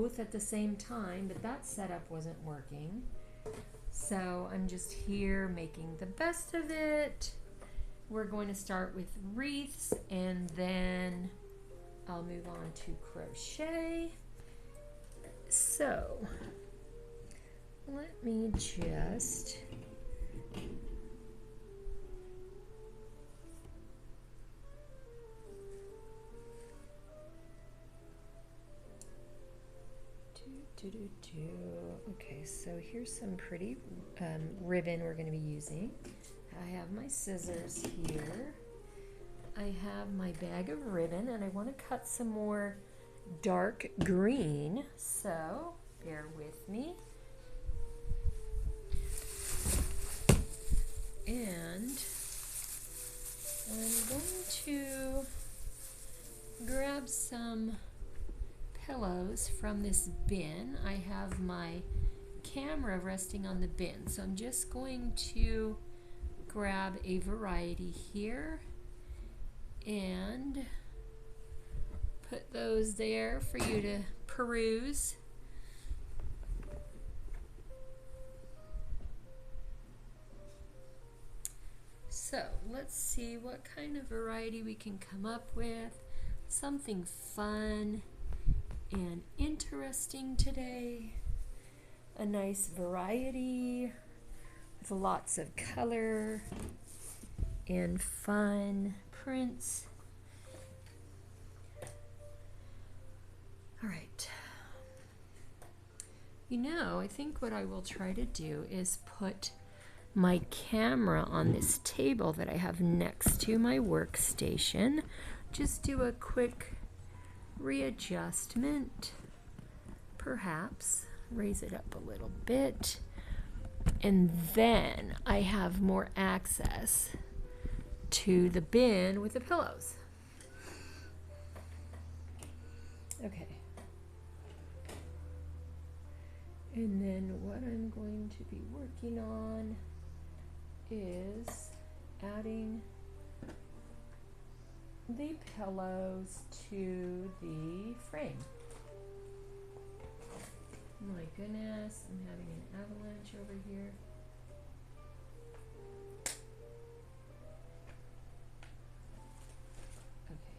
both at the same time, but that setup wasn't working. So I'm just here making the best of it. We're going to start with wreaths and then I'll move on to crochet. So let me just okay, so here's some pretty ribbon we're going to be using. I have my scissors here. I have my bag of ribbon and I want to cut some more dark green, so bear with me. And I'm going to grab some pillows from this bin. I have my camera resting on the bin, so I'm just going to grab a variety here and put those there for you to peruse. So let's see what kind of variety we can come up with. Something fun and interesting today. A nice variety with lots of color and fun prints. All right. You know, I think what I will try to do is put my camera on this table that I have next to my workstation. Just do a quick readjustment, perhaps raise it up a little bit, and then I have more access to the bin with the pillows. Okay. And then what I'm going to be working on is adding the pillows to the frame. My goodness, I'm having an avalanche over here. Okay.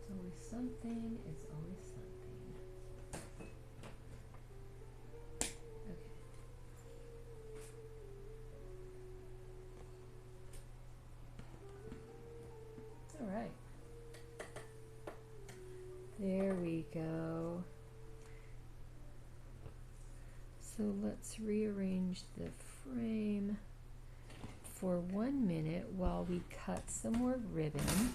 It's always something, it's always something. All right, there we go. So let's rearrange the frame for 1 minute while we cut some more ribbon.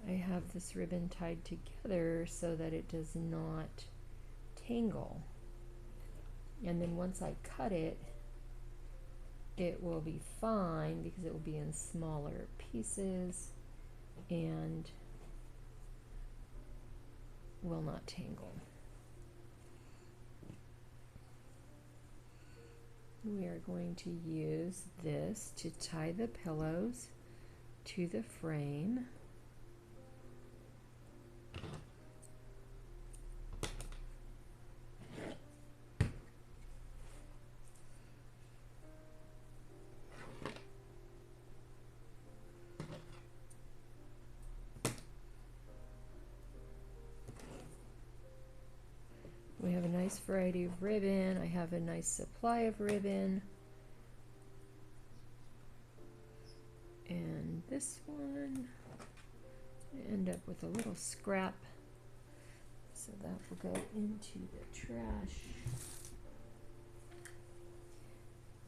I have this ribbon tied together so that it does not tangle. And then once I cut it, it will be fine because it will be in smaller pieces and will not tangle. We are going to use this to tie the pillows to the frame. We have a nice variety of ribbon. I have a nice supply of ribbon. And this one, I end up with a little scrap. So that will go into the trash.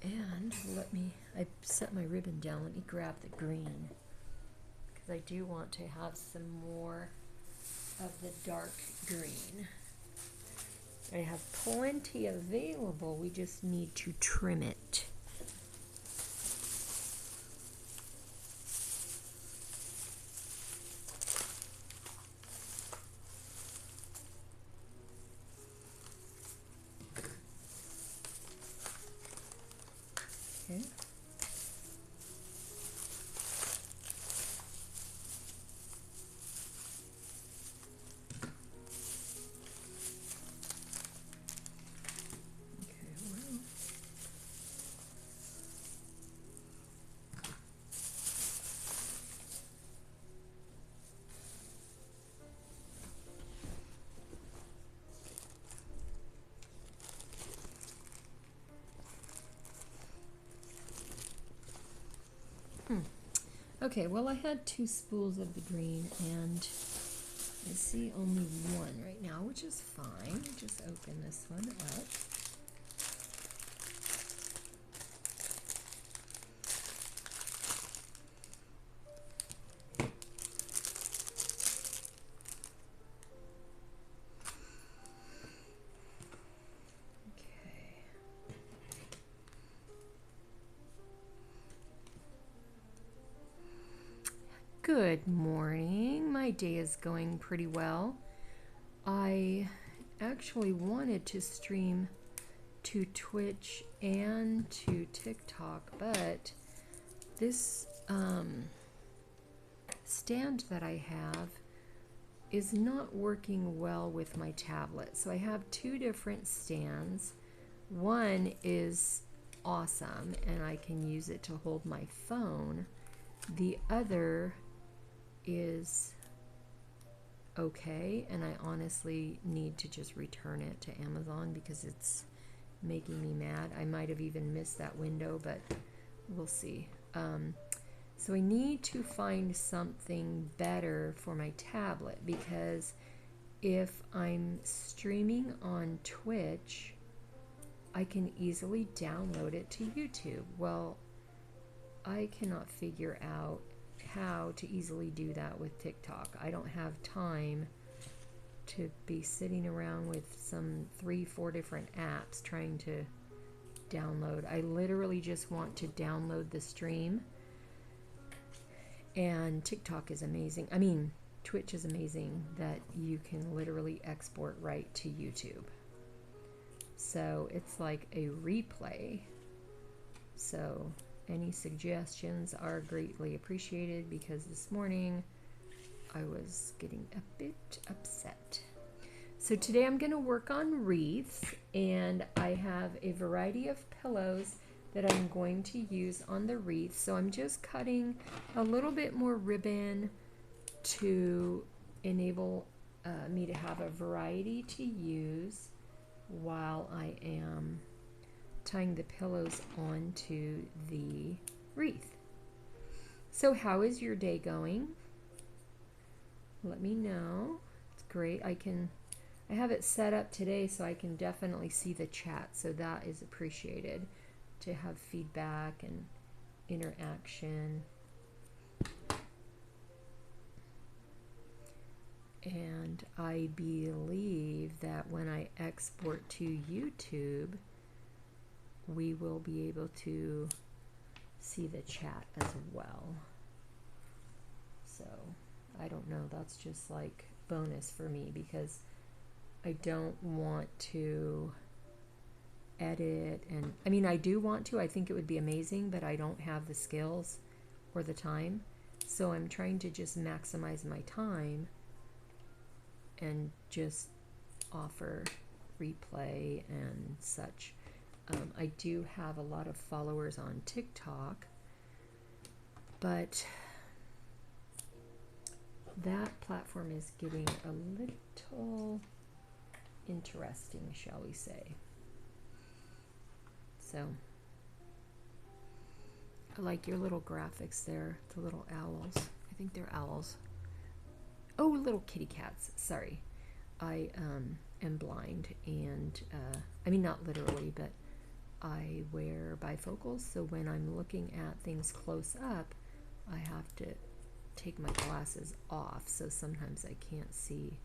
And I set my ribbon down. Let me grab the green because I do want to have some more of the dark green. I have plenty available, we just need to trim it. Okay, well, I had 2 spools of the green, and I see only one right now, which is fine. Just open this one up. Good morning. My day is going pretty well. I actually wanted to stream to Twitch and to TikTok, but this stand that I have is not working well with my tablet. So I have 2 different stands. One is awesome and I can use it to hold my phone. The other is okay, and I honestly need to just return it to Amazon because it's making me mad. I might have even missed that window, but we'll see. So I need to find something better for my tablet, because if I'm streaming on Twitch, I can easily download it to YouTube. Well, I cannot figure out how to easily do that with TikTok. I don't have time to be sitting around with some 3-4 different apps trying to download. I literally just want to download the stream. And TikTok is amazing. I mean, Twitch is amazing that you can literally export right to YouTube. So it's like a replay. So any suggestions are greatly appreciated, because this morning I was getting a bit upset. So today I'm going to work on wreaths, and I have a variety of pillows that I'm going to use on the wreath. So I'm just cutting a little bit more ribbon to enable me to have a variety to use while I am tying the pillows onto the wreath. So how is your day going? Let me know. It's great. I have it set up today so I can definitely see the chat, so that is appreciated, to have feedback and interaction. And I believe that when I export to YouTube, we will be able to see the chat as well. So I don't know, that's just like bonus for me, because I don't want to edit, and I mean, I do want to. I think it would be amazing, but I don't have the skills or the time. So I'm trying to just maximize my time and just offer replay and such. I do have a lot of followers on TikTok, but that platform is getting a little interesting, shall we say. So I like your little graphics there, the little owls. I think they're owls. Oh, little kitty cats. Sorry. I am blind, and I mean, not literally, but I wear bifocals, so when I'm looking at things close up, I have to take my glasses off, so sometimes I can't see.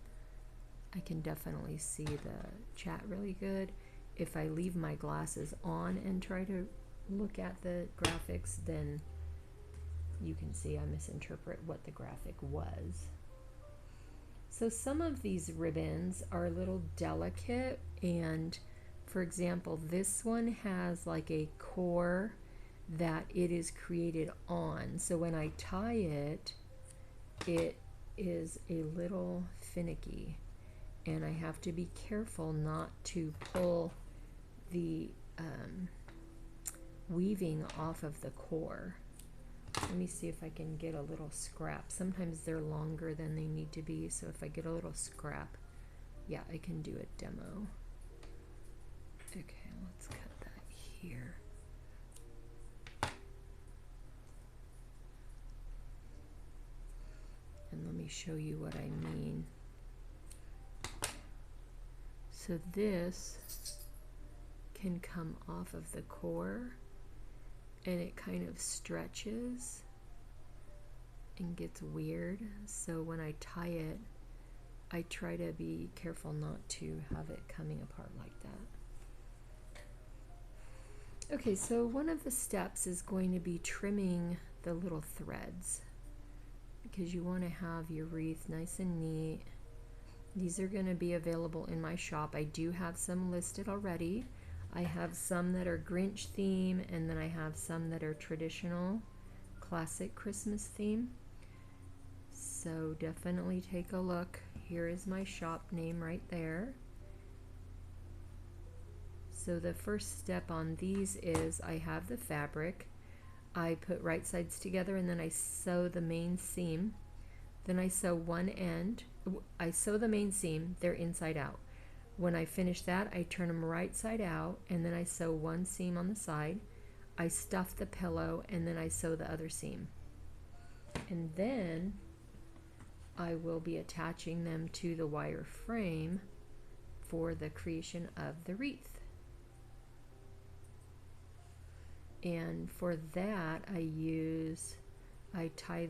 I can definitely see the chat really good. If I leave my glasses on and try to look at the graphics, then you can see I misinterpret what the graphic was. So some of these ribbons are a little delicate, and for example, this one has like a core that it is created on. So when I tie it, it is a little finicky, and I have to be careful not to pull the weaving off of the core. Let me see if I can get a little scrap. Sometimes they're longer than they need to be, so if I get a little scrap, yeah, I can do a demo. Okay, let's cut that here. me show you what I mean. So this can come off of the core, and it kind of stretches and gets weird. So when I tie it, I try to be careful not to have it coming apart like that. Okay, so one of the steps is going to be trimming the little threads, because you want to have your wreath nice and neat. These are going to be available in my shop. I do have some listed already. I have some that are Grinch theme, and then I have some that are traditional classic Christmas theme. So definitely take a look. Here is my shop name right there. So the first step on these is I have the fabric. I put right sides together, and then I sew the main seam. Then I sew one end. I sew the main seam, they're inside out. When I finish that, I turn them right side out, and then I sew one seam on the side. I stuff the pillow, and then I sew the other seam. And then I will be attaching them to the wire frame for the creation of the wreath. And for that, I tie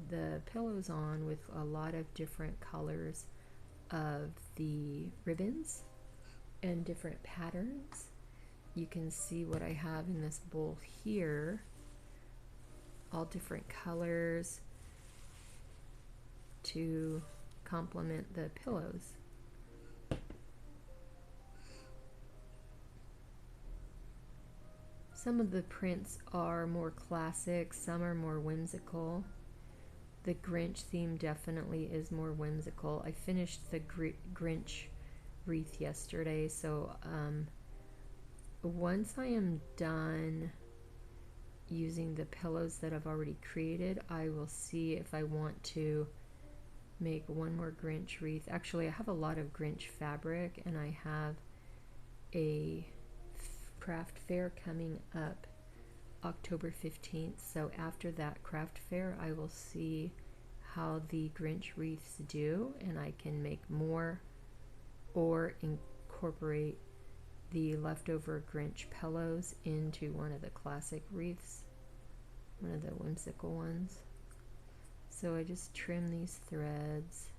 the pillows on with a lot of different colors of the ribbons and different patterns. You can see what I have in this bowl here, all different colors to complement the pillows. Some of the prints are more classic, some are more whimsical. The Grinch theme definitely is more whimsical. I finished the Grinch wreath yesterday, so once I am done using the pillows that I've already created, I will see if I want to make one more Grinch wreath. Actually, I have a lot of Grinch fabric, and I have a craft fair coming up October 15th. So after that craft fair, I will see how the Grinch wreaths do, and I can make more or incorporate the leftover Grinch pillows into one of the classic wreaths, one of the whimsical ones. So I just trim these threads.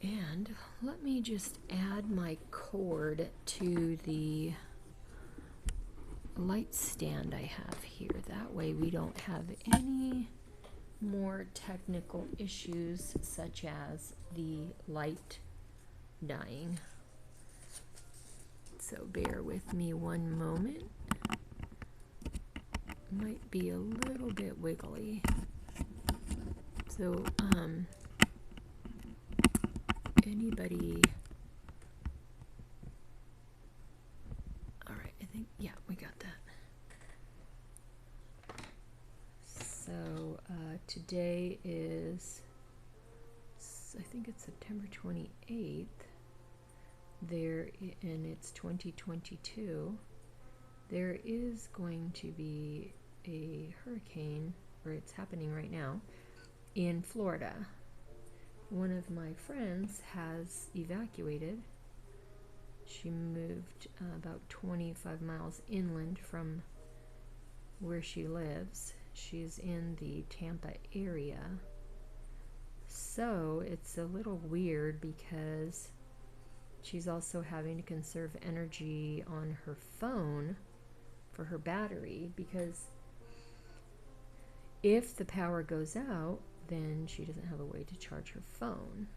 And let me just add my cord to the light stand I have here. That way we don't have any more technical issues such as the light dying. So bear with me one moment. Might be a little bit wiggly. So anybody, all right, I think, yeah, we got that. So today is, I think it's September 28th there, and it's 2022. There is going to be a hurricane, or it's happening right now, in Florida. One of my friends has evacuated. She moved about 25 miles inland from where she lives. She's in the Tampa area. So it's a little weird because she's also having to conserve energy on her phone for her battery, because if the power goes out, then she doesn't have a way to charge her phone.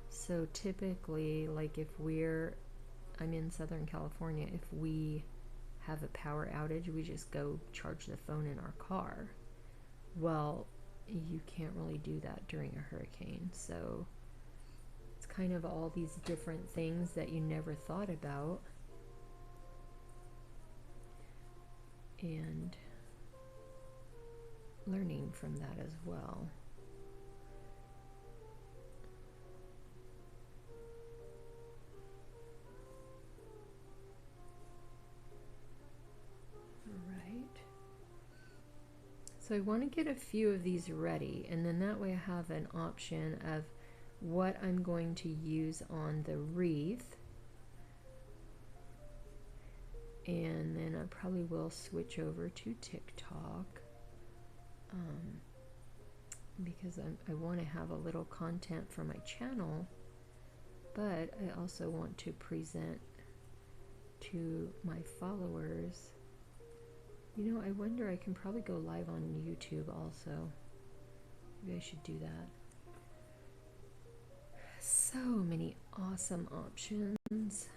So typically, like if I'm in Southern California, if we have a power outage, we just go charge the phone in our car. Well, you can't really do that during a hurricane. So it's kind of all these different things that you never thought about. And learning from that as well. So I want to get a few of these ready, and then that way I have an option of what I'm going to use on the wreath. And then I probably will switch over to TikTok because I want to have a little content for my channel, but I also want to present to my followers. You know, I wonder, I can probably go live on YouTube also. Maybe I should do that. So many awesome options.